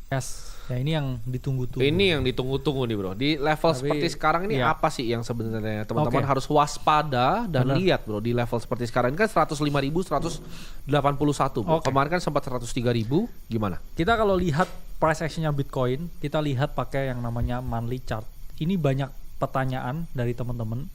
Yes. Ya ini yang ditunggu-tunggu. Ini yang ditunggu-tunggu nih bro. Di level seperti sekarang ini apa sih yang sebenarnya teman-teman harus waspada dan lihat bro di level seperti sekarang ini kan 105.181 bro. Kemarin kan sempat 103.000, gimana? Kita kalau lihat price actionnya Bitcoin, kita lihat pakai yang namanya monthly chart. Ini banyak pertanyaan dari teman-teman.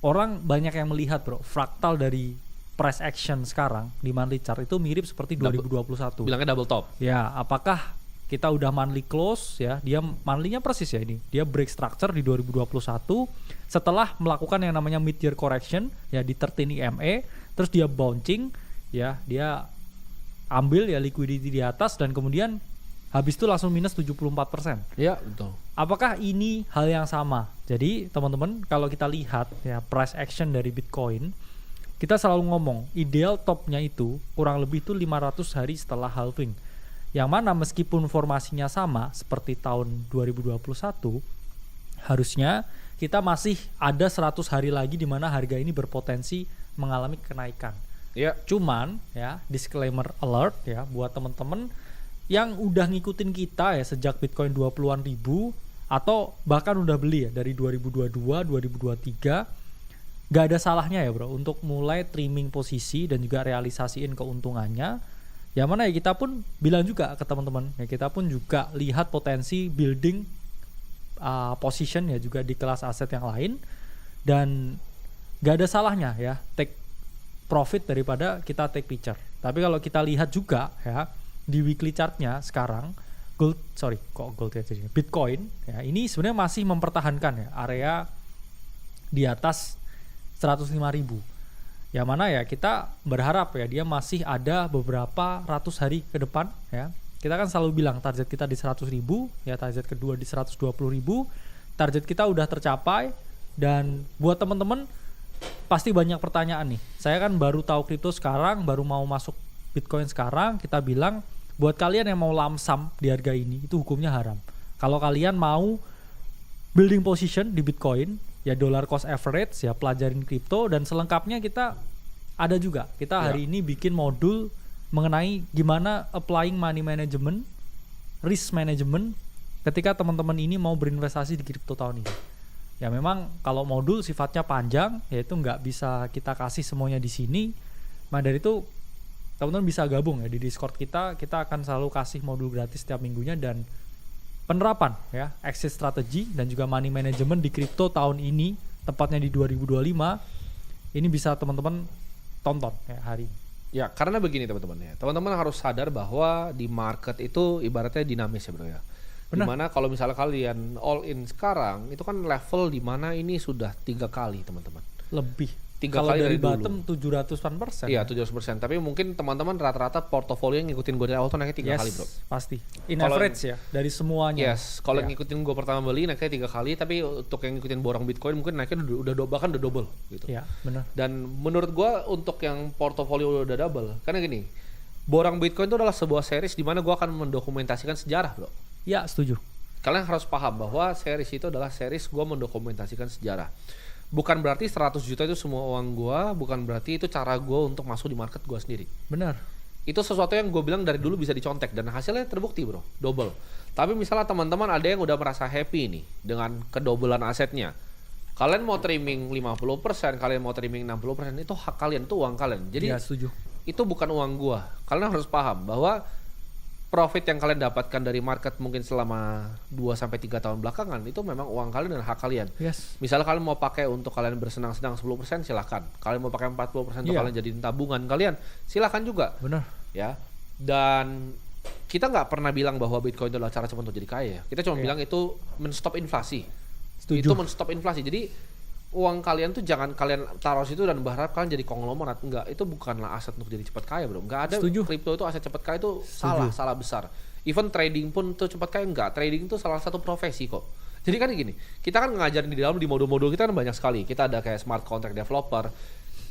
Orang banyak yang melihat bro, fraktal dari price action sekarang di monthly chart itu mirip seperti 2021. Bilangnya double top. Ya, apakah kita udah monthly close ya, dia monthly-nya persis ya ini. Dia break structure di 2021 setelah melakukan yang namanya mid year correction ya di 13 EMA, terus dia bouncing ya, dia ambil ya liquidity di atas dan kemudian habis itu langsung minus 74%. Iya, betul. Apakah ini hal yang sama? Jadi, teman-teman, kalau kita lihat ya price action dari Bitcoin, kita selalu ngomong ideal topnya itu kurang lebih itu 500 hari setelah halving. Yang mana meskipun formasinya sama seperti tahun 2021, harusnya kita masih ada 100 hari lagi di mana harga ini berpotensi mengalami kenaikan. Ya. Cuman ya disclaimer alert ya buat teman-teman yang udah ngikutin kita ya sejak Bitcoin 20-an ribu atau bahkan udah beli ya dari 2022, 2023, gak ada salahnya ya bro untuk mulai trimming posisi dan juga realisasiin keuntungannya. Ya mana ya kita pun bilang juga ke teman-teman ya, kita pun juga lihat potensi building position ya juga di kelas aset yang lain, dan gak ada salahnya ya take profit daripada kita take picture. Tapi kalau kita lihat juga ya di weekly chartnya sekarang Bitcoin ya ini sebenarnya masih mempertahankan ya area di atas 105.000. Yang mana ya kita berharap ya dia masih ada beberapa ratus hari ke depan ya. Kita kan selalu bilang target kita di 100.000 ya, target kedua di 120.000. Target kita udah tercapai, dan buat teman-teman pasti banyak pertanyaan nih. Saya kan baru tahu kripto sekarang, baru mau masuk Bitcoin sekarang. Kita bilang buat kalian yang mau lamsam di harga ini itu hukumnya haram. Kalau kalian mau building position di Bitcoin ya dollar cost average ya, pelajarin kripto, dan selengkapnya kita ada juga. Kita hari ini bikin modul mengenai gimana applying money management, risk management ketika teman-teman ini mau berinvestasi di kripto tahun ini. Ya memang kalau modul sifatnya panjang, yaitu nggak bisa kita kasih semuanya di sini. Maka dari itu teman-teman bisa gabung ya di Discord kita. Kita akan selalu kasih modul gratis setiap minggunya, dan penerapan ya exit strategy dan juga money management di kripto tahun ini, tepatnya di 2025 ini bisa teman-teman tonton ya hari ini. Ya karena begini teman-teman ya, teman-teman harus sadar bahwa di market itu ibaratnya dinamis ya bro ya. Dimana kalau misalnya kalian all in sekarang itu kan level dimana ini sudah 3 kali teman-teman. Lebih. 3 kalau kali dari bottom 700%. Iya 700%. Tapi mungkin teman-teman rata-rata portofolio yang ngikutin gue dari awal tuh naiknya 3 kali bro. Pasti. In Kalo average ya dari semuanya. Yes. Kalau yang ngikutin gue pertama beli naiknya 3 kali, tapi untuk yang ngikutin borong Bitcoin mungkin naiknya udah bahkan udah double gitu. Iya benar. Dan menurut gue untuk yang portofolio udah double, karena gini, borong Bitcoin itu adalah sebuah series di mana gue akan mendokumentasikan sejarah bro. Ya setuju. Kalian harus paham bahwa series itu adalah series gue mendokumentasikan sejarah. Bukan berarti 100 juta itu semua uang gue, bukan berarti itu cara gue untuk masuk di market gue sendiri. Benar. Itu sesuatu yang gue bilang dari dulu bisa dicontek, dan hasilnya terbukti bro, double. Tapi misalnya teman-teman ada yang udah merasa happy nih dengan kedobelan asetnya. Kalian mau trimming 50%, kalian mau trimming 60%, itu hak kalian, itu uang kalian. Jadi setuju. Itu bukan uang gue. Kalian harus paham bahwa profit yang kalian dapatkan dari market mungkin selama 2-3 tahun belakangan itu memang uang kalian dan hak kalian. Yes. Misalnya kalian mau pakai untuk kalian bersenang-senang 10%, silahkan. Kalian mau pakai 40% untuk kalian jadiin tabungan kalian, silahkan juga. Benar. Ya. Dan kita nggak pernah bilang bahwa Bitcoin itu adalah cara cepat untuk jadi kaya. Kita cuma bilang itu men-stop inflasi. Setuju. Itu men-stop inflasi. Jadi uang kalian tuh jangan kalian taruh situ dan berharap kalian jadi konglomerat. Enggak, itu bukanlah aset untuk jadi cepat kaya bro. Enggak ada. Kripto itu aset cepat kaya itu salah besar. Even trading pun tuh cepat kaya enggak. Trading itu salah satu profesi kok. Jadi kan gini, kita kan ngajarin di dalam di modul-modul kita kan banyak sekali. Kita ada kayak smart contract developer.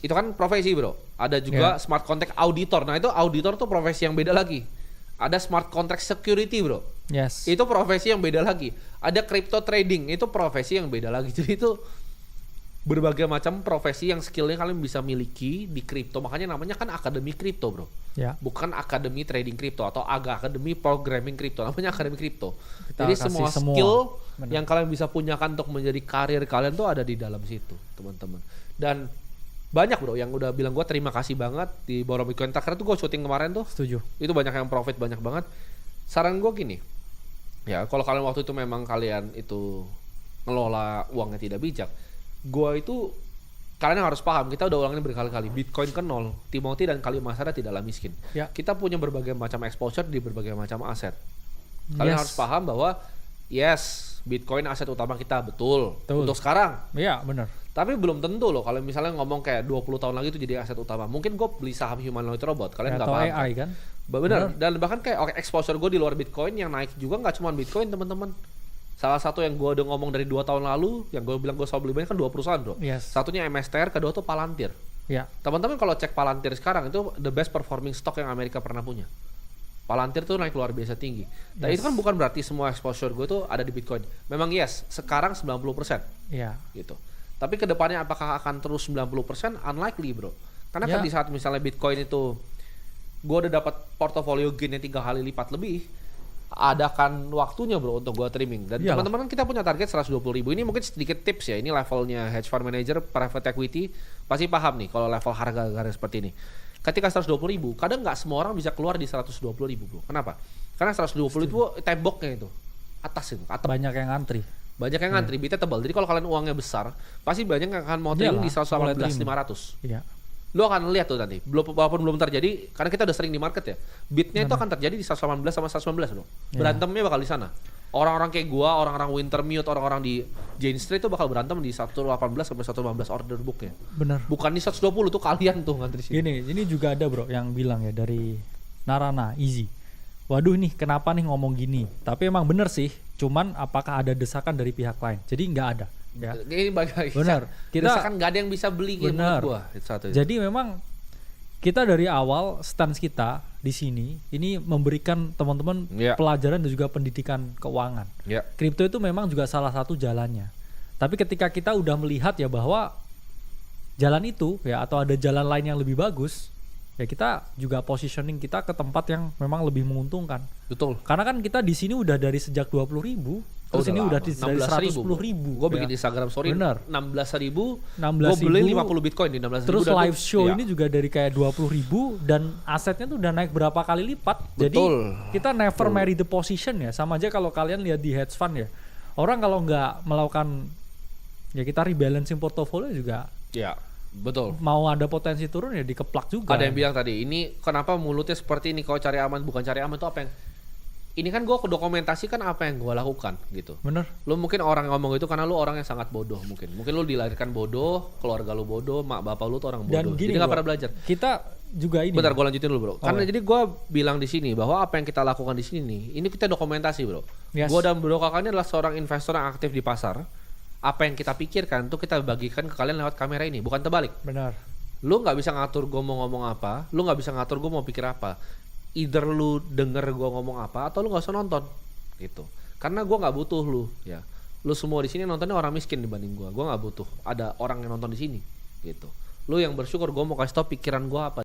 Itu kan profesi bro. Ada juga smart contract auditor. Nah itu auditor tuh profesi yang beda lagi. Ada smart contract security bro. Yes. Itu profesi yang beda lagi. Ada crypto trading, itu profesi yang beda lagi. Jadi itu berbagai macam profesi yang skillnya kalian bisa miliki di kripto. Makanya namanya kan akademi kripto, bro. Ya. Bukan akademi trading kripto atau akademi programming kripto. Namanya akademi kripto. Kita Jadi kasih semua semua. skill Benar. yang kalian bisa punyakan untuk menjadi karir kalian tuh ada di dalam situ, teman-teman. Dan banyak bro yang udah bilang gue terima kasih banget di Borrow Bitcoin. Terakhir tuh gue syuting kemarin tuh. Setuju. Itu banyak yang profit, banyak banget. Saran gue gini. Ya kalau kalian waktu itu memang kalian itu ngelola uangnya tidak bijak, gue itu kalian harus paham, kita udah ulangin berkali-kali, Bitcoin ke nol, Timothy dan Kali Masada tidaklah miskin. Ya. Kita punya berbagai macam exposure di berbagai macam aset. Kalian Yes. harus paham bahwa yes, Bitcoin aset utama kita, betul. Untuk sekarang. Iya benar. Tapi belum tentu loh kalau misalnya ngomong kayak 20 tahun lagi itu jadi aset utama. Mungkin gue beli saham humanoid robot, kalian nggak Atau paham. AI kan. Benar. Dan bahkan kayak exposure gue di luar Bitcoin yang naik juga nggak cuma Bitcoin, teman-teman. Salah satu yang gue udah ngomong dari 2 tahun lalu, yang gue bilang gue selalu beli banyak kan 2 perusahaan bro. Yes. Satunya MSTR, kedua tuh Palantir. Ya. Teman-teman kalau cek Palantir sekarang itu the best performing stock yang Amerika pernah punya. Palantir tuh naik luar biasa tinggi. Dan itu kan bukan berarti semua exposure gue tuh ada di Bitcoin. Memang yes, sekarang 90%. Iya. Gitu. Tapi kedepannya apakah akan terus 90%? Unlikely bro. Karena kan di saat misalnya Bitcoin itu gue udah dapat portofolio gainnya 3 kali lipat lebih, adakan waktunya bro untuk gue trimming. Dan teman-teman kita punya target 120.000. Ini mungkin sedikit tips ya. Ini levelnya hedge fund manager, private equity pasti paham nih kalau level harga seperti ini. Ketika 120.000, kadang nggak semua orang bisa keluar di 120.000 bro. Kenapa? Karena 120 itu temboknya itu atas itu, atap. Banyak yang ngantri. Banyak yang ngantri, bitnya tebal. Jadi kalau kalian uangnya besar, pasti banyak yang akan mau trading di 118.500. Iya. Lo akan lihat tuh nanti, walaupun belum terjadi, karena kita udah sering di market ya, bitnya itu akan terjadi di 118 sama 119 bro. Berantemnya bakal di sana. Orang-orang kayak gua, orang-orang Wintermute, orang-orang di Jane Street itu bakal berantem di 118 sampai 115 order booknya. Benar. Bukan di 120 tuh kalian tuh ngantri sini. Ini juga ada bro yang bilang ya dari Narana Easy. Waduh nih kenapa nih ngomong gini? Tapi emang bener sih. Cuman apakah ada desakan dari pihak lain? Jadi nggak ada. Ya. Ini bagi Benar. Kita desakan nggak ada yang bisa beli gitu menurut gua. Jadi memang kita dari awal stance kita di sini ini memberikan teman-teman pelajaran dan juga pendidikan keuangan. Kripto itu memang juga salah satu jalannya. Tapi ketika kita udah melihat ya bahwa jalan itu ya atau ada jalan lain yang lebih bagus, ya kita juga positioning kita ke tempat yang memang lebih menguntungkan. Betul. Karena kan kita di sini udah dari sejak 20.000, terus ini udah di 110.000. Gue bikin Instagram story. Bener. 16.000. Gue beli 50 Bitcoin di 16.000. Terus live show ini juga dari kayak 20.000 dan asetnya tuh udah naik berapa kali lipat. Jadi kita never marry the position ya. Sama aja kalau kalian lihat di hedge fund ya. Orang kalau nggak melakukan ya kita rebalancing portofolio juga. Ya. Betul. Mau ada potensi turun ya dikeplak juga. Ada yang bilang tadi, ini kenapa mulutnya seperti ini, kalau cari aman bukan cari aman itu apa yang ini kan gue dokumentasikan apa yang gue lakukan gitu. Bener. Lu mungkin orang ngomong itu karena lu orang yang sangat bodoh mungkin lu dilahirkan bodoh, keluarga lu bodoh, mak bapak lu tuh orang bodoh. Dan gini, jadi nggak pernah belajar. Kita juga ini. Bentar gue lanjutin dulu bro. Karena jadi gue bilang di sini bahwa apa yang kita lakukan di sini nih, ini kita dokumentasi bro. Yes. Gue dan bro kakaknya adalah seorang investor yang aktif di pasar. Apa yang kita pikirkan tuh kita bagikan ke kalian lewat kamera ini, bukan terbalik. Benar. Lu nggak bisa ngatur gue mau ngomong apa, lu nggak bisa ngatur gue mau pikir apa. Either lu denger gue ngomong apa atau lu nggak usah nonton, gitu. Karena gue nggak butuh lu, ya. Lu semua di sini nontonnya orang miskin dibanding gue nggak butuh. Ada orang yang nonton di sini, gitu. Lu yang bersyukur gue mau kasih tau pikiran gue apa.